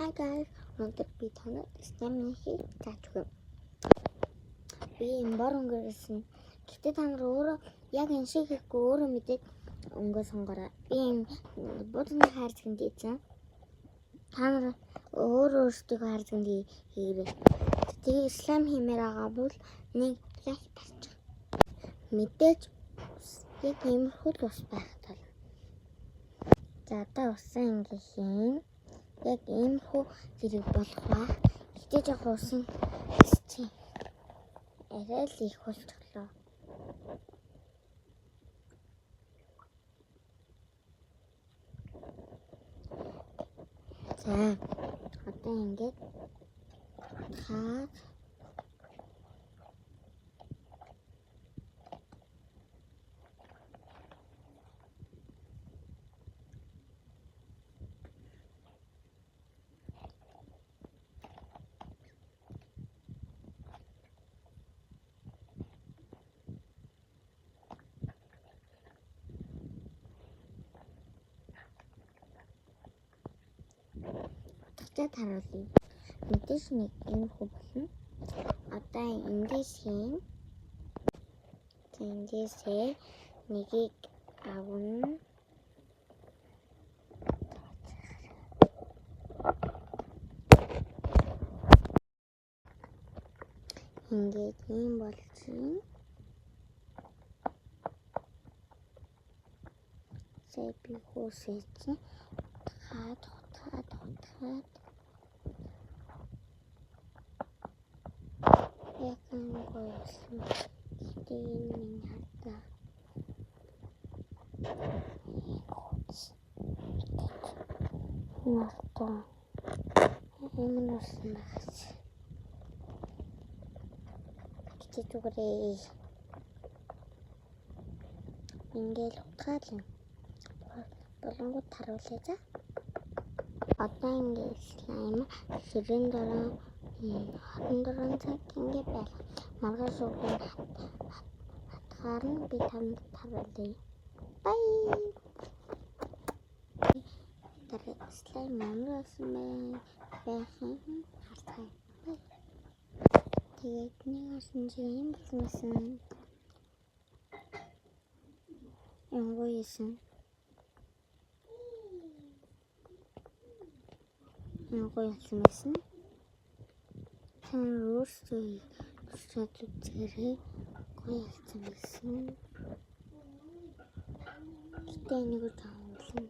Hi guys, өнөөдөр би танад слайм хийх зааж өгье. Би бор өнгөрсөн. Гэтэ та нар өөрөө яг энэ шиг хийхгүй өөрөө мэдээд өнгөө сонгороо. Би будны хайрцагт дийсэн. Та нар өөрсдөө хайрцагт хийгээрэй. Тэгээ слайм хиймээр байгаа бол нэг лайк тарчих. Мэдээж яг иймэрхүү л ус байх тал. За одоо усан ингэ хийн. Яг иймэрхүү зэрэг болох байх. Гэтэ яг усан чинь арай л их болчихлоо. За одоо ингэж хаад таруулъя. Мэдээж нэг иймэрхүү болно. Одоо эндээс хийн. Эндээсээ нэгийг авна. Ингээд ийм болчихно. Сая би хөөсөж хаад яг энэ гоёсон. Тийм хатаа. Нартаа. Эмнэс наас. Чичүүрээ. Ингээл утгаална. Болонгууд харуулъя за. Одоо ингээд слайм ширэн дараа 24 цаг ингээд байх. Маргааш өглөө хатгаар нь би танд харуулъя. Бай. Тэр слайм амарсан байхын харцгаая. Тэгээд нэгсэн чинь болсон. Энгойсэн. Энгойсэн байсан. Хэн өөрсдөө үзээрэй. Гойсон байсан. Гэтэ нэг таамаглан.